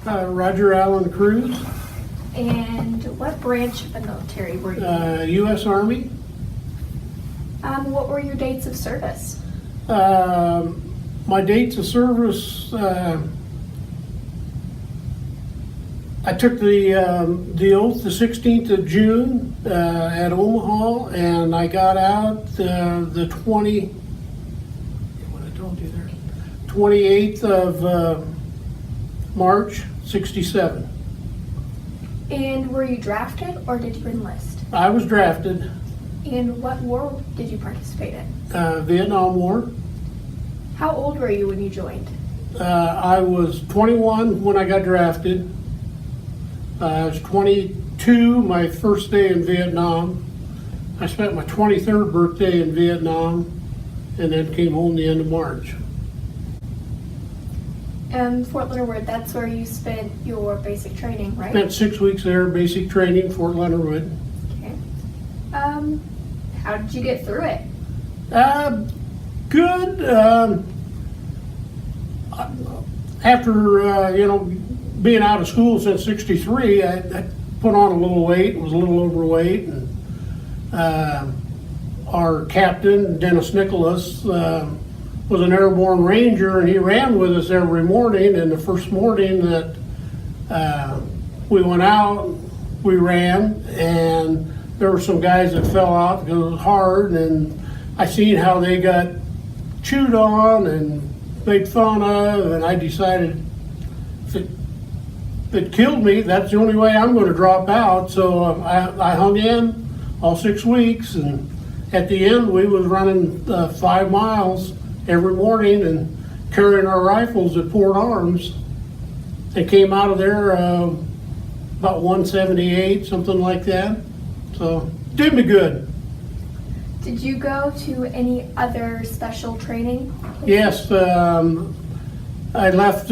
Roger Allen Kruse, And what branch of the military were you? U.S. Army. What were your dates of service? My dates of service, I took the oath the 16th of June at Omaha, and I got out the 28th of March, 67. And were you drafted or did you enlist? I was drafted, And what war did you participate in? Vietnam War. How old were you when you joined? I was 21 when I got drafted. I was 22 my first day in Vietnam. I spent my 23rd birthday in Vietnam and then came home the end of March. Fort Leonard Wood, that's where you spent your basic training, right? Spent 6 weeks there, basic training, Fort Leonard Wood. Okay. How did you get through it? Good. After, being out of school since 63, I put on a little weight, was a little overweight, and our captain, Dennis Nicholas, was an airborne ranger, and he ran with us every morning. And the first morning that we went out, we ran, and there were some guys that fell out because it was hard, and I seen how they got chewed on and made fun of, and I decided if it killed me, that's the only way I'm going to drop out. So I hung in all 6 weeks, and at the end we was running 5 miles every morning and carrying our rifles at port arms, and came out of there about 178, something like that. So did me good. Did you go to any other special training? Yes, I left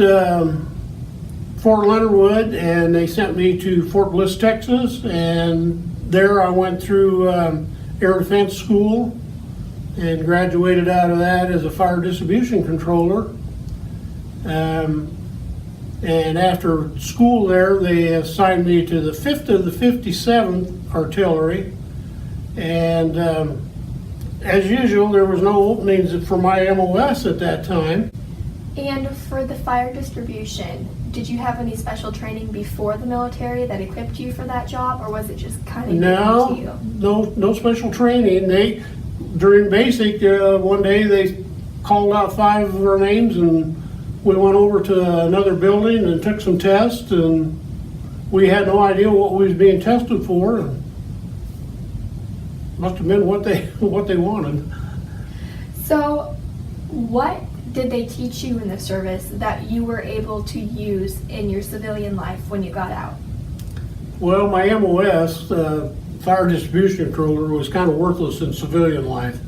Fort Leonard Wood and they sent me to Fort Bliss, Texas, and there I went through Air Defense School and graduated out of that as a fire distribution controller. And after school there, they assigned me to the 5th of the 57th Artillery. And as usual, there was no openings for my MOS at that time. And for the fire distribution, did you have any special training before the military that equipped you for that job, or was it just kind of given to you? No special training. During basic, one day they called out 5 of our names, and we went over to another building and took some tests, and we had no idea what we was being tested for. And must have been what they wanted. So, what did they teach you in the service that you were able to use in your civilian life when you got out? Well, my MOS, fire distribution controller, was kind of worthless in civilian life.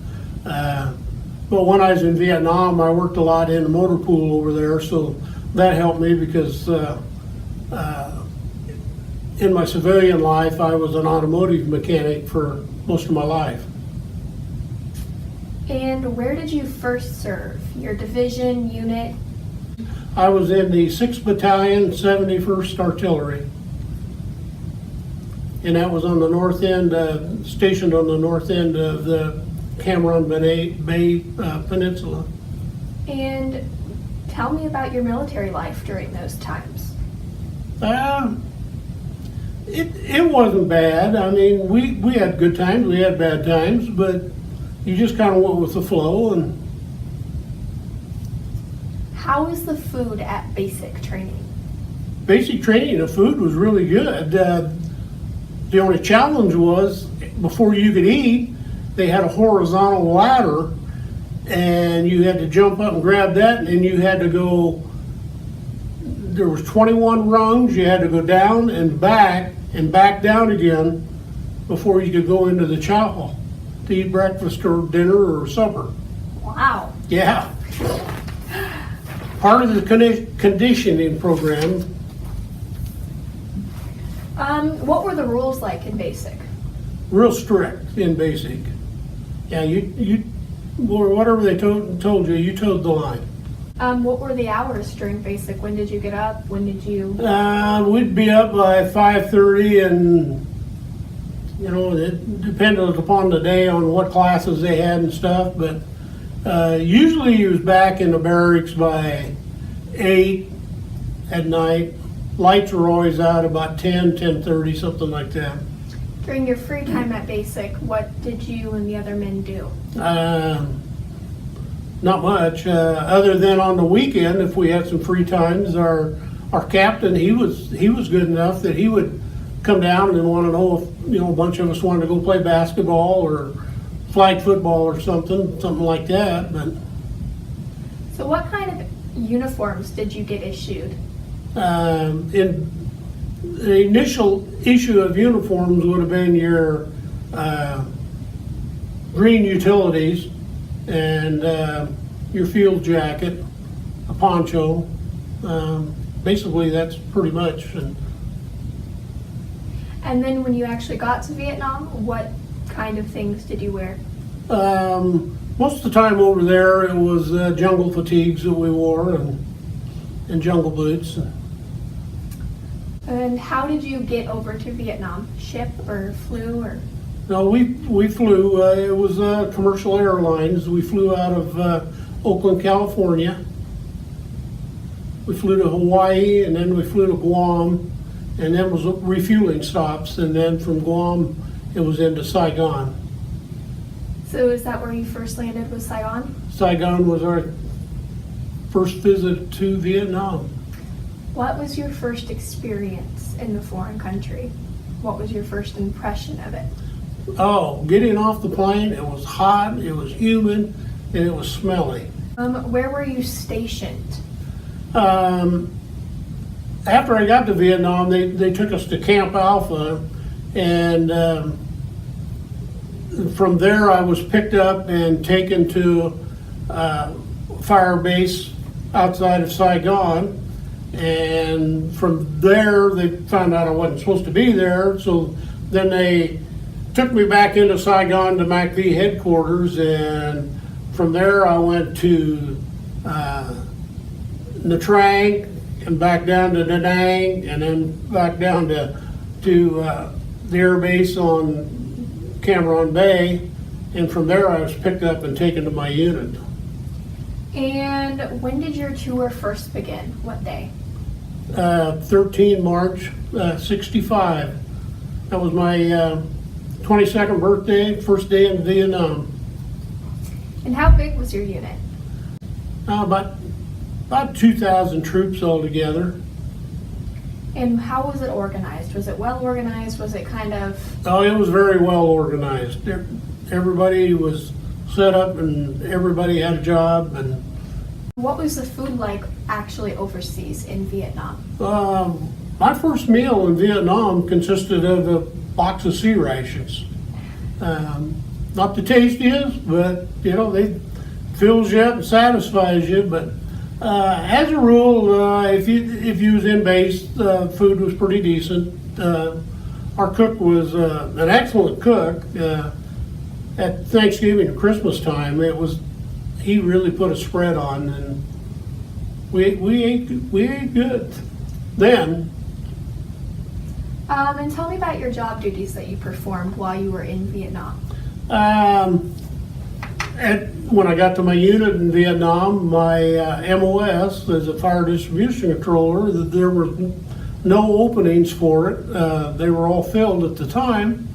But when I was in Vietnam, I worked a lot in the motor pool over there, so that helped me because in my civilian life, I was an automotive mechanic for most of my life. And where did you first serve? Your division, unit? I was in the 6th Battalion, 71st Artillery. And that was on the north end, stationed on the north end of the Cameron Bay Peninsula. And tell me about your military life during those times. It wasn't bad. I mean, we had good times, we had bad times, but you just kind of went with the flow. And how was the food at basic training? Basic training, the food was really good. The only challenge was before you could eat, they had a horizontal ladder, and you had to jump up and grab that, and then you had to go. There was 21 rungs. You had to go down and back down again before you could go into the chow hall to eat breakfast or dinner or supper. Wow. Yeah. Part of the conditioning program. What were the rules like in basic? Real strict in basic. Yeah, you or whatever they told you, you towed the line. What were the hours during basic? When did you get up? When did you? We'd be up by 5:30, and it depended upon the day on what classes they had and stuff. But usually he was back in the barracks by 8 at night. Lights were always out about 10:30, something like that. During your free time at basic, what did you and the other men do? Not much, other than on the weekend, if we had some free times. Our captain, he was good enough that he would come down and want to know if a bunch of us wanted to go play basketball or flag football or something like that. But so, what kind of uniforms did you get issued? In the initial issue of uniforms would have been your green utilities and your field jacket, a poncho. Basically, that's pretty much. And then when you actually got to Vietnam, what kind of things did you wear? Most of the time over there, it was jungle fatigues that we wore and jungle boots. And how did you get over to Vietnam? Ship or flew or? No, we flew. It was commercial airlines. We flew out of Oakland, California. We flew to Hawaii, and then we flew to Guam, and then was refueling stops, and then from Guam it was into Saigon. So is that where you first landed, was Saigon? Saigon was our first visit to Vietnam. What was your first experience in the foreign country? What was your first impression of it? Oh, getting off the plane, it was hot, it was humid, and it was smelly. Where were you stationed? After I got to Vietnam, they took us to Camp Alpha, and from there I was picked up and taken to fire base outside of Saigon, and from there they found out I wasn't supposed to be there, so then they took me back into Saigon to MACV headquarters, and from there I went to Nha Trang and back down to Da Nang, and then back down to the air base on Cam Ranh Bay, and from there I was picked up and taken to my unit. And when did your tour first begin? What day? 13 March 65. That was my 22nd birthday, first day in Vietnam. And how big was your unit? About 2,000 troops altogether. And how was it organized? Was it well organized? Was it kind of? Oh, it was very well organized. Everybody was set up and everybody had a job. And what was the food like actually overseas in Vietnam? my first meal in Vietnam consisted of a box of sea rations. Not the tastiest, but they fills you up and satisfies you. But as a rule, if you was in base, food was pretty decent. Our cook was an excellent cook. At Thanksgiving and Christmas time, he really put a spread on, and we ate good then. And tell me about your job duties that you performed while you were in Vietnam. When I got to my unit in Vietnam, my MOS as a fire distribution controller, there were no openings for it. They were all filled at the time.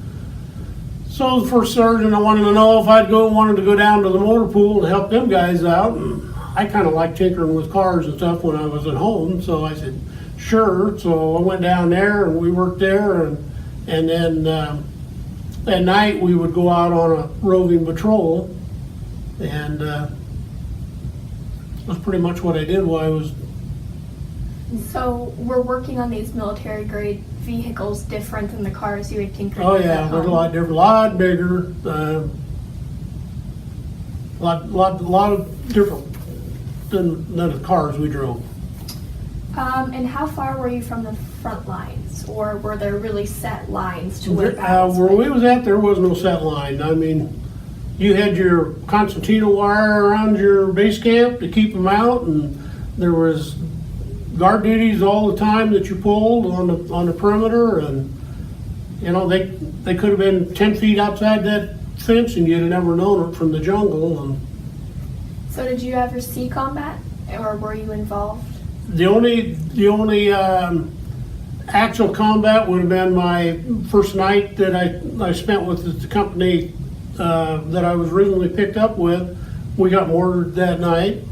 So the first sergeant, I wanted to know if wanted to go down to the motor pool and help them guys out. And I kind of like tinkering with cars and stuff when I was at home, so I said, sure. So I went down there and we worked there, and then at night we would go out on a roving patrol, and that's pretty much what I did while I was. So we're working on these military grade vehicles different than the cars you had tinkered Oh with yeah, at they're a home. lot different, a lot bigger, lot different than the cars we drove. And how far were you from the front lines, or were there really set lines to where battles Where went? we was at, there was no set line. I mean, you had your concertina wire around your base camp to keep them out, and there was guard duties all the time that you pulled on the perimeter, and they could have been 10 feet outside that fence and you'd have never known it from the jungle. And So did you ever see combat, or were you involved? the only actual combat would have been my first night that I spent with the company that I was originally picked up with. We got mortared that night.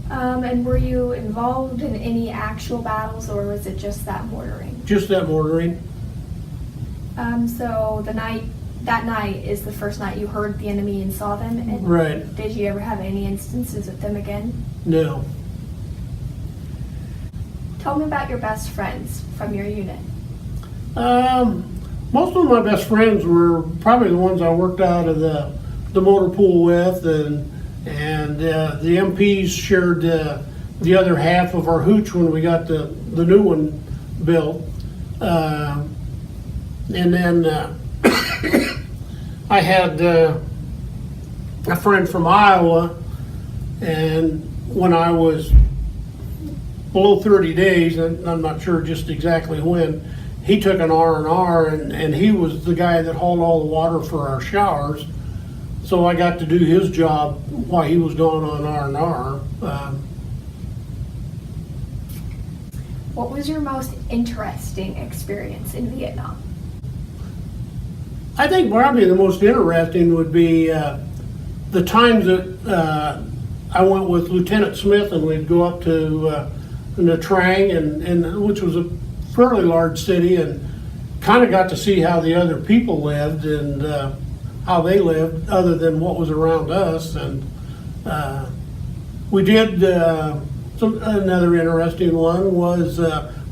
And were you involved in any actual battles, or was it just that mortaring? Just that mortaring. So that night is the first night you heard the enemy and saw them? And Right. did you ever have any instances with them again? No. Tell me about your best friends from your unit. Most of my best friends were probably the ones I worked out of the motor pool with, and the MPs shared the other half of our hooch when we got the new one built. And then I had a friend from Iowa, and when I was below 30 days, and I'm not sure just exactly when, he took an R&R, and he was the guy that hauled all the water for our showers. So I got to do his job while he was gone on R&R. What was your most interesting experience in Vietnam? I think probably the most interesting would be the times that I went with Lieutenant Smith, and we'd go up to Nha Trang, and which was a fairly large city, and kind of got to see how the other people lived and how they lived, other than what was around us. And we did another interesting one was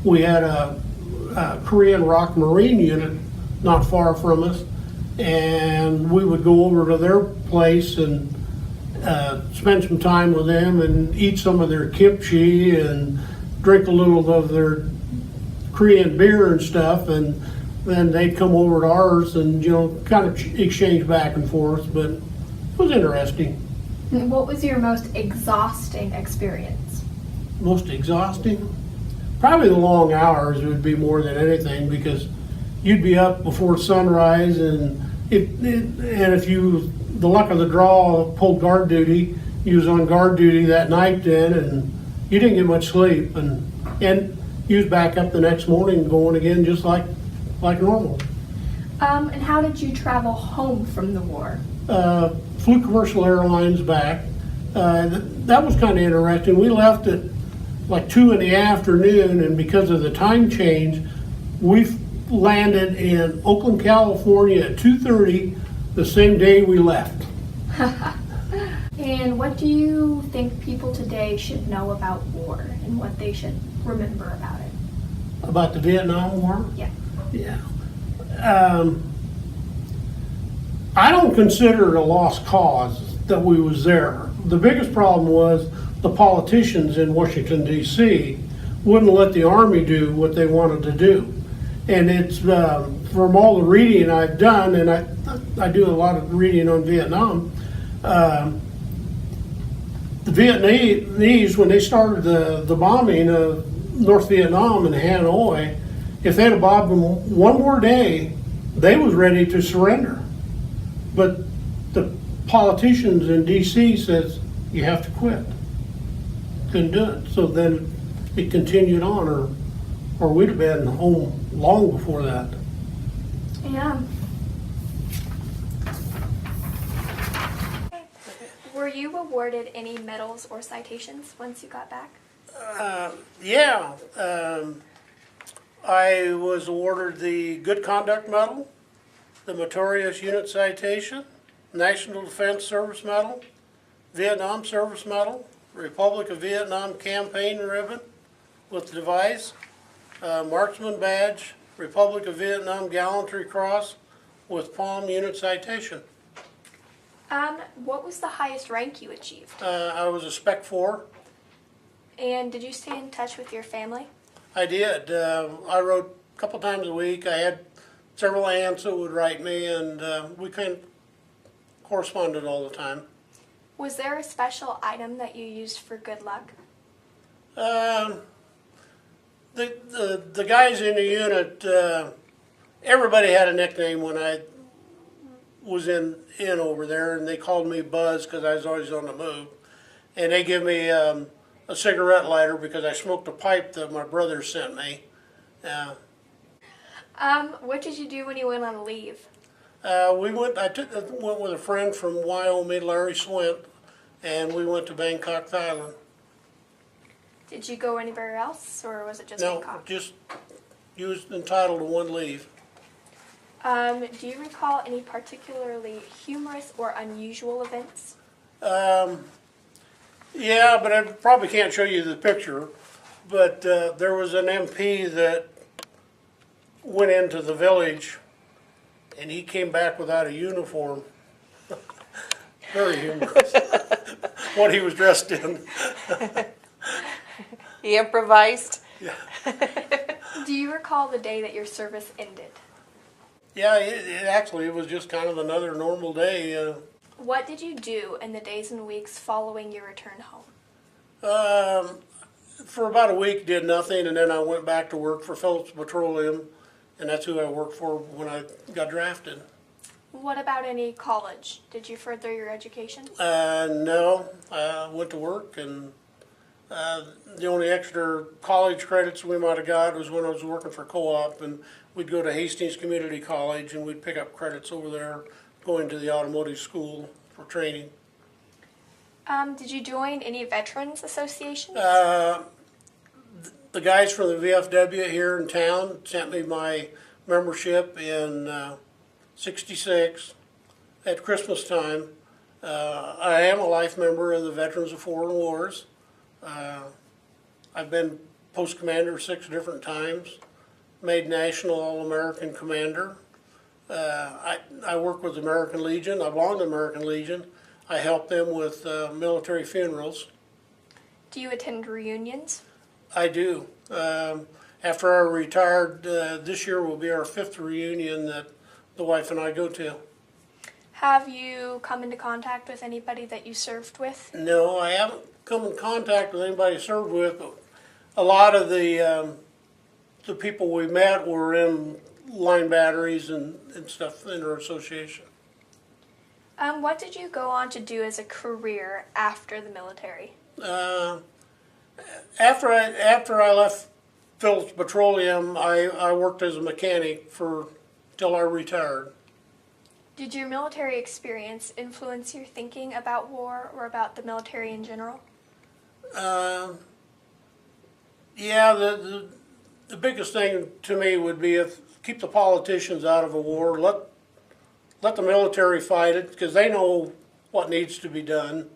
we had a Korean Rock Marine unit not far from us, and we would go over to their place and spend some time with them and eat some of their kimchi and drink a little of their Korean beer and stuff, and then they'd come over to ours and kind of exchange back and forth. But it was interesting. What was your most exhausting experience? Most exhausting? Probably the long hours would be more than anything, because you'd be up before sunrise, and if you, the luck of the draw, pulled guard duty, you was on guard duty that night then, and you didn't get much sleep, and you was back up the next morning going again just like normal. And how did you travel home from the war? Flew commercial airlines back. That was kind of interesting. We left at like 2 in the afternoon, and because of the time change, we landed in Oakland, California at 2:30 the same day we left. And what do you think people today should know about war, and what they should remember about it? About the Vietnam War? Yeah. Yeah. I don't consider it a lost cause that we was there. The biggest problem was the politicians in Washington, D.C. wouldn't let the Army do what they wanted to do. And it's from all the reading I've done, and I do a lot of reading on Vietnam, the Vietnamese, when they started the bombing of North Vietnam and Hanoi, if they'd have bombed them one more day, they was ready to surrender. But the politicians in D.C. says, you have to quit. Couldn't do it. So then it continued on, or we'd have been home long before that. Yeah. Were you awarded any medals or citations once you got back? Yeah. I was awarded the Good Conduct Medal, the Meritorious Unit Citation, National Defense Service Medal, Vietnam Service Medal, Republic of Vietnam Campaign Ribbon with device, Marksman Badge, Republic of Vietnam Gallantry Cross with Palm Unit Citation. What was the highest rank you achieved? I was a Spec 4. And did you stay in touch with your family? I did. I wrote a couple times a week. I had several aunts that would write me, and we kind of corresponded all the time. Was there a special item that you used for good luck? The guys in the unit, everybody had a nickname when I was in over there, and they called me Buzz because I was always on the move. And they give me a cigarette lighter because I smoked a pipe that my brother sent me. What did you do when you went on leave? I went with a friend from Wyoming, Larry Swint, and we went to Bangkok, Thailand. Did you go anywhere else, or was it just No, Bangkok? just you was entitled to one leave. Do you recall any particularly humorous or unusual events? Yeah, but I probably can't show you the picture. But there was an MP that went into the village, and he came back without a uniform. Very humorous. What he was dressed in. He improvised? Yeah, Do you recall the day that your service ended? yeah. It was just kind of another normal day. What did you do in the days and weeks following your return home? For about a week, did nothing, and then I went back to work for Phillips Petroleum, and that's who I worked for when I got drafted. What about any college? Did you further your education? No, I went to work, and the only extra college credits we might have got was when I was working for co-op, and we'd go to Hastings Community College, and we'd pick up credits over there, going to the automotive school for training. Did you join any veterans associations? The guys from the VFW here in town sent me my membership in '66 at Christmas time. I am a life member of the Veterans of Foreign Wars. I've been post commander 6 different times, made National All-American Commander. I work with the American Legion. I belong to the American Legion. I help them with military funerals. Do you attend reunions? I do. After I retired, this year will be our 5th reunion that the wife and I go to. Have you come into contact with anybody that you served with? No, I haven't come in contact with anybody I served with, but a lot of the people we met were in line batteries and stuff in our association. What did you go on to do as a career after the military? After I left Phillips Petroleum, I worked as a mechanic till I retired. Did your military experience influence your thinking about war or about the military in general? Yeah, the biggest thing to me would be keep the politicians out of a war. Let the military fight it because they know what needs to be done.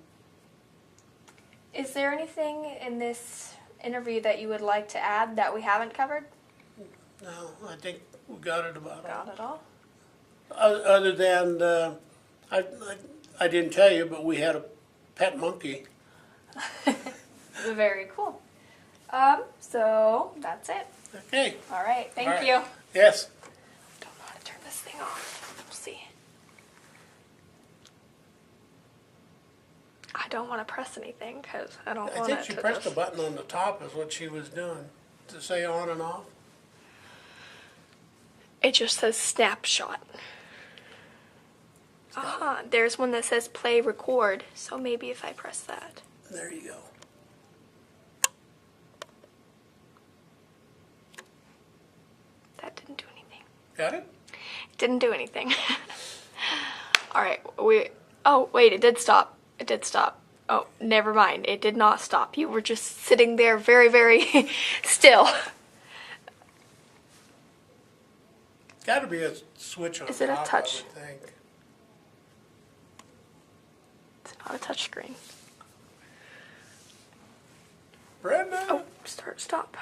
Is there anything in this interview that you would like to add that we haven't covered? No, I think we got it about all. Got it all. Other than, I didn't tell you, but we had a pet monkey. Very cool. So that's it. Okay. All right. Thank All right. you. Yes. Don't know how to turn this thing off. We'll see. I don't want to press anything because I don't I want think it she to pressed just... the button on the top is what she was doing to say on and off. It just says snapshot. There's one that says play record, so maybe if I press that. There you go. That didn't do anything. Got it? Didn't do anything. Alright, oh, wait, it did stop. It did stop. Oh, never mind. It did not stop. You were just sitting there very, very still. Got to be a switch on Is it a top, touch? I would think. It's not a touch screen. Brenda? Oh, start, stop.